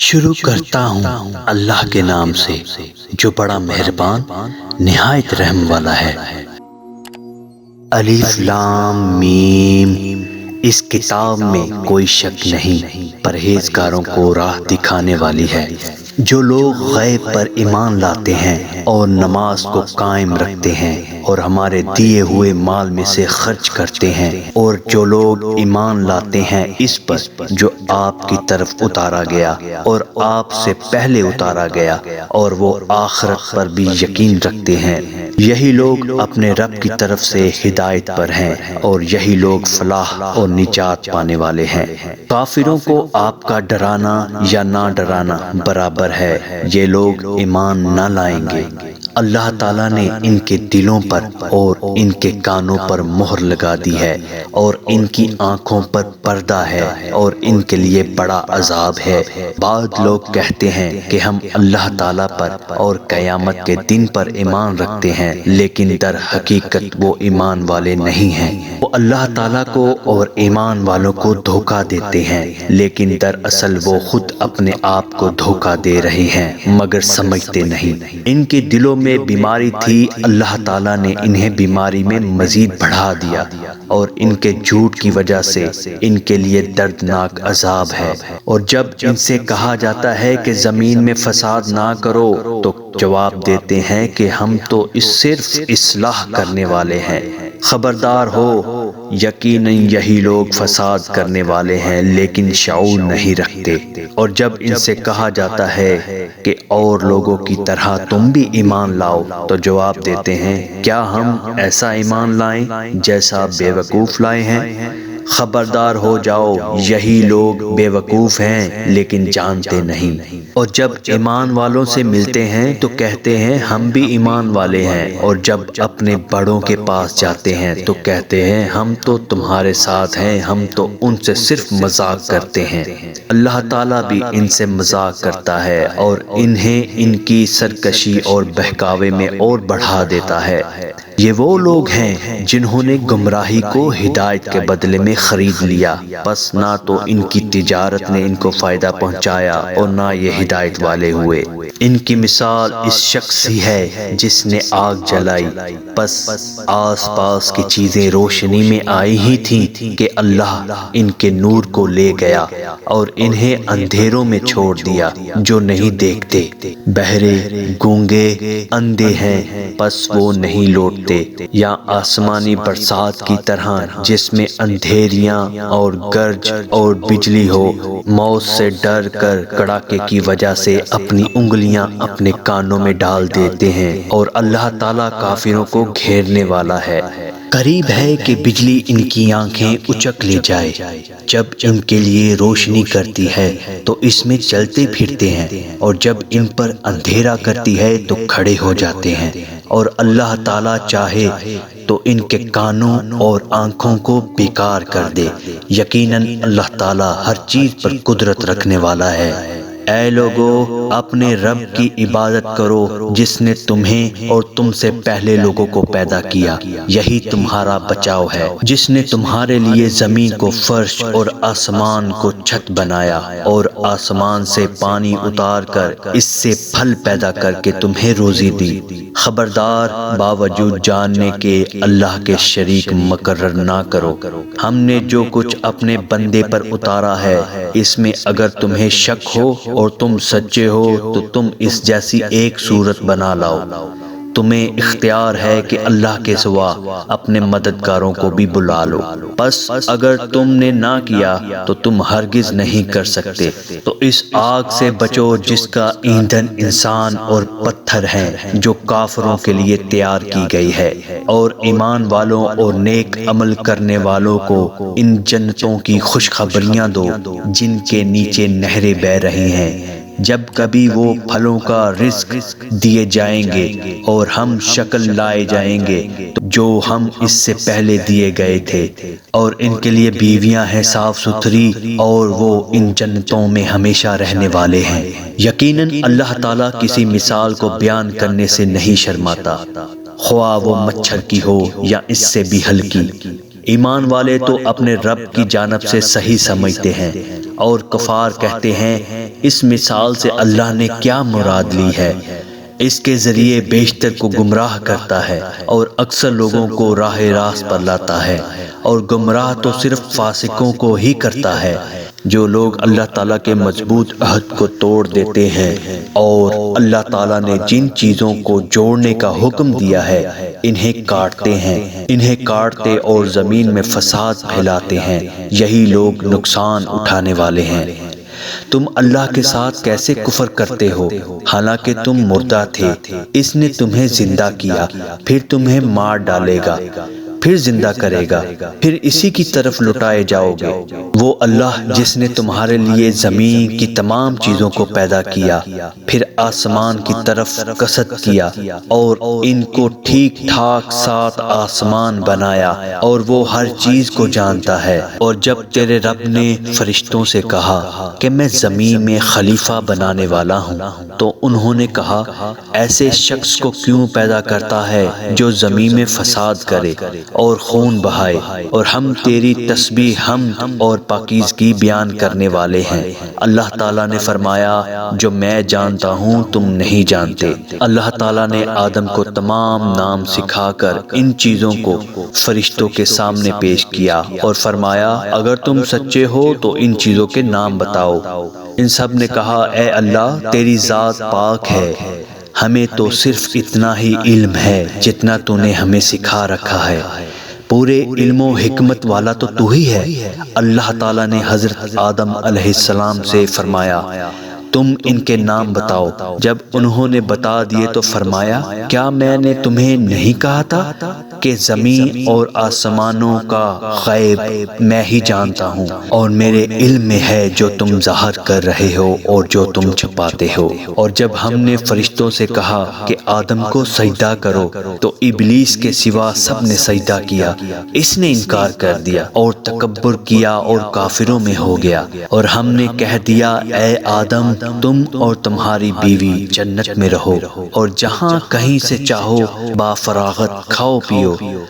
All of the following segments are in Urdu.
شروع کرتا ہوں اللہ کے نام سے جو بڑا مہربان نہایت رحم والا ہے۔ الف لام میم۔ اس کتاب میں کوئی شک نہیں، پرہیزگاروں کو راہ دکھانے والی ہے۔ جو لوگ غیب پر ایمان لاتے ہیں اور نماز کو قائم رکھتے ہیں اور ہمارے دیے ہوئے مال میں سے خرچ کرتے ہیں، اور جو لوگ ایمان لاتے ہیں اس پر جو آپ کی طرف اتارا گیا اور آپ سے پہلے اتارا گیا، اور وہ آخرت پر بھی یقین رکھتے ہیں، یہی لوگ اپنے رب کی طرف سے ہدایت پر ہیں، اور یہی لوگ فلاح اور نجات پانے والے ہیں۔ کافروں کو آپ کا ڈرانا یا نہ ڈرانا برابر ہے، یہ لوگ ایمان نہ لائیں گے۔ اللہ تعالیٰ نے ان کے دلوں پر اور ان کے کانوں پر مہر لگا دی ہے، اور ان کی آنکھوں پر پردہ ہے، اور ان کے لیے بڑا عذاب ہے۔ بعض لوگ کہتے ہیں کہ ہم اللہ تعالیٰ پر اور قیامت کے دن پر ایمان رکھتے ہیں، لیکن در حقیقت وہ ایمان والے نہیں ہیں۔ وہ اللہ تعالیٰ کو اور ایمان والوں کو دھوکہ دیتے ہیں، لیکن دراصل وہ خود اپنے آپ کو دھوکہ دے رہے ہیں مگر سمجھتے نہیں۔ ان کے دلوں میں بیماری تھی، اللہ تعالیٰ نے انہیں بیماری میں مزید بڑھا دیا، اور ان کے جھوٹ کی وجہ سے ان کے لیے دردناک عذاب ہے۔ اور جب ان سے کہا جاتا ہے کہ زمین میں فساد نہ کرو تو جواب دیتے ہیں کہ ہم تو صرف اصلاح کرنے والے ہیں۔ خبردار ہو، یقیناً یہی لوگ فساد کرنے والے ہیں لیکن شعور نہیں رکھتے۔ اور جب ان سے کہا جاتا ہے کہ اور لوگوں کی طرح تم بھی ایمان لاؤ تو جواب دیتے ہیں کیا ہم ایسا ایمان لائیں جیسا بے وقوف لائے ہیں؟ خبردار ہو جاؤ، یہی لوگ بے وقوف ہیں لیکن جانتے نہیں۔ اور جب ایمان والوں سے ملتے ہیں تو کہتے ہیں ہم بھی ایمان والے ہیں، اور جب اپنے بڑوں کے پاس جاتے ہیں تو کہتے ہیں ہم تو تمہارے ساتھ ہیں، ہم تو ان سے صرف مذاق کرتے ہیں۔ اللہ تعالیٰ بھی ان سے مذاق کرتا ہے اور انہیں ان کی سرکشی اور بہکاوے میں اور بڑھا دیتا ہے۔ یہ وہ لوگ ہیں جنہوں نے گمراہی کو ہدایت کے بدلے میں خرید لیا، بس نہ تو ان کی تجارت نے ان کو فائدہ پہنچایا اور نہ یہ ہدایت والے ہوئے۔ ان کی مثال اس شخص ہی ہے جس نے آگ جلائی، بس آس پاس کی چیزیں روشنی میں آئی ہی تھیں کہ اللہ ان کے نور کو لے گیا اور انہیں اندھیروں میں چھوڑ دیا جو نہیں دیکھتے۔ بہرے، گونگے، اندھے ہیں بس وہ نہیں لوٹتے، یا آسمانی برسات کی طرح جس میں اندھیریاں اور گرج اور بجلی ہو، موت سے ڈر کر کڑاکے کی وجہ سے اپنی انگلیاں اپنے کانوں میں ڈال دیتے ہیں، اور اللہ تعالیٰ کافروں کو گھیرنے والا ہے۔ قریب ہے کہ بجلی ان کی آنکھیں اچک لے جائے، جب ان کے لیے روشنی کرتی ہے تو اس میں چلتے پھرتے ہیں، اور جب ان پر اندھیرا کرتی ہے تو کھڑے ہو جاتے ہیں۔ اور اللہ تعالیٰ چاہے تو ان کے کانوں اور آنکھوں کو بیکار کر دے، یقیناً اللہ تعالیٰ ہر چیز پر قدرت رکھنے والا ہے۔ اے لوگو، اپنے رب کی عبادت کرو جس نے تمہیں اور تم سے پہلے لوگوں کو پیدا کیا، یہی تمہارا بچاؤ ہے، جس نے تمہارے لیے زمین کو فرش اور آسمان کو چھت بنایا، اور آسمان سے پانی اتار کر اس سے پھل پیدا کر کے تمہیں روزی دی۔ خبردار، باوجود جاننے کے اللہ کے شریک مقرر نہ کرو۔ ہم نے جو کچھ اپنے بندے پر اتارا ہے اس میں اگر تمہیں شک ہو اور تم سچے ہو تو تم اس جیسی ایک صورت بنا لاؤ۔ تمہیں اختیار ہے کہ اللہ کے سوا اپنے مددگاروں کو بھی بلا لو، بس اگر تم نے نہ کیا تو تم ہرگز نہیں کر سکتے۔ تو اس آگ سے بچو جس کا ایندھن انسان اور پتھر ہیں، جو کافروں کے لیے تیار کی گئی ہے، اور ایمان والوں اور نیک عمل کرنے والوں کو ان جنتوں کی خوشخبریاں دو جن کے نیچے نہریں بہہ رہی ہیں۔ جب کبھی وہ پھلوں کا رزق دیے جائیں گے اور ہم شکل لائے جائیں گے جو ہم اس سے پہلے دیے گئے تھے، اور ان کے لیے بیویاں ہیں صاف ستھری، اور وہ ان جنتوں میں ہمیشہ رہنے والے ہیں۔ یقیناً اللہ تعالیٰ کسی مثال کو بیان کرنے سے نہیں شرماتا، خواہ وہ مچھر کی ہو یا اس سے بھی ہلکی۔ ایمان والے تو اپنے رب کی جانب سے صحیح سمجھتے ہیں، اور کفار کہتے ہیں اس مثال سے اللہ نے کیا مراد لی ہے؟ اس کے ذریعے بیشتر کو گمراہ کرتا ہے اور اکثر لوگوں کو راہ راست پر لاتا ہے، اور گمراہ تو صرف فاسقوں کو ہی کرتا ہے۔ جو لوگ اللہ تعالیٰ کے مضبوط عہد کو توڑ دیتے ہیں اور اللہ تعالیٰ نے جن چیزوں کو جوڑنے کا حکم دیا ہے انہیں کاٹتے اور زمین میں فساد پھیلاتے ہیں، یہی لوگ نقصان اٹھانے والے ہیں۔ تم اللہ کے ساتھ کیسے کفر کرتے ہو حالانکہ تم مردہ تھے؟ اس نے تمہیں زندہ کیا، پھر تمہیں مار ڈالے گا، پھر زندہ کرے گا، پھر اسی کی طرف لوٹائے جاؤ گے۔ وہ اللہ جس نے تمہارے لیے زمین کی تمام چیزوں کو پیدا کیا، پھر آسمان کی طرف قصد کیا اور ان کو ٹھیک ٹھاک 7 آسمان بنایا، اور وہ ہر چیز کو جانتا ہے۔ اور جب تیرے رب نے فرشتوں سے کہا کہ میں زمین میں خلیفہ بنانے والا ہوں، تو انہوں نے کہا ایسے شخص کو کیوں پیدا کرتا ہے جو زمین میں فساد کرے اور خون بہائے، اور ہم تیری تسبیح، حمد اور پاکیزگی بیان کرنے والے ہیں۔ اللہ تعالیٰ نے فرمایا جو میں جانتا ہوں تم نہیں جانتے۔ اللہ تعالیٰ نے آدم کو تمام نام سکھا کر ان چیزوں کو فرشتوں کے سامنے پیش کیا اور فرمایا اگر تم سچے ہو تو ان چیزوں کے نام بتاؤ۔ ان سب نے کہا اے اللہ تیری ذات پاک ہے، ہمیں تو صرف اتنا ہی علم ہے جتنا تو نے ہمیں سکھا رکھا ہے، پورے علم و حکمت والا تو تو ہی ہے۔ اللہ تعالیٰ نے حضرت آدم علیہ السلام سے فرمایا تم ان کے نام بتاؤ۔ جب انہوں نے بتا دیے تو فرمایا کیا میں نے تمہیں نہیں کہا تھا کہ زمین اور آسمانوں کا غیب میں ہی جانتا ہوں، اور میرے علم میں ہے جو تم ظاہر کر رہے ہو اور جو تم چھپاتے ہو۔ اور جب ہم نے فرشتوں سے کہا کہ آدم کو سجدہ کرو تو ابلیس کے سوا سب نے سجدہ کیا، اس نے انکار کر دیا اور تکبر کیا اور کافروں میں ہو گیا۔ اور ہم نے کہہ دیا اے آدم تم اور تمہاری بیوی جنت میں رہو اور جہاں کہیں سے چاہو با فراغت کھاؤ پیو،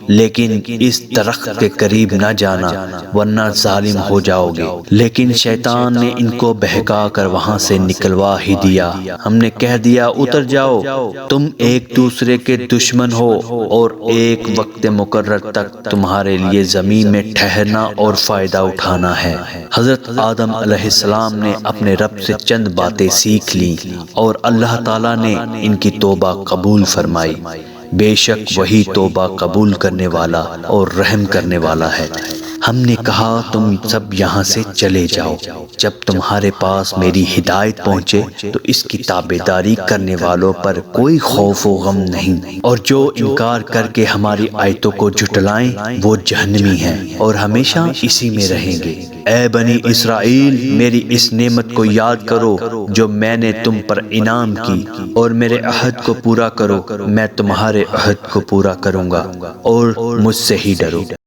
لیکن اس درخت کے قریب نہ جانا ورنہ ظالم ہو جاؤ گے۔ لیکن شیطان نے ان کو بہکا کر وہاں سے نکلوا ہی دیا۔ ہم نے کہہ دیا اتر جاؤ، تم ایک دوسرے کے دشمن ہو اور ایک وقت مقرر تک تمہارے لیے زمین میں ٹھہرنا اور فائدہ اٹھانا ہے۔ حضرت آدم علیہ السلام نے اپنے رب سے چند باتیں سیکھ لی اور اللہ تعالیٰ نے ان کی توبہ قبول فرمائی۔ بے شک وہی توبہ قبول کرنے والا اور رحم کرنے والا ہے۔ ہم نے کہا تم سب یہاں سے چلے جاؤ، جب تمہارے پاس میری ہدایت پہنچے تو اس کی تابعداری کرنے والوں پر کوئی خوف و غم نہیں، اور جو انکار کر کے ہماری آیتوں کو جھٹلائیں وہ جہنمی ہیں اور ہمیشہ اسی میں رہیں گے۔ اے بنی اسرائیل میری اس نعمت کو یاد کرو جو میں نے تم پر انعام کی، اور میرے عہد کو پورا کرو، میں تمہارے عہد کو پورا کروں گا، اور مجھ سے ہی ڈرو۔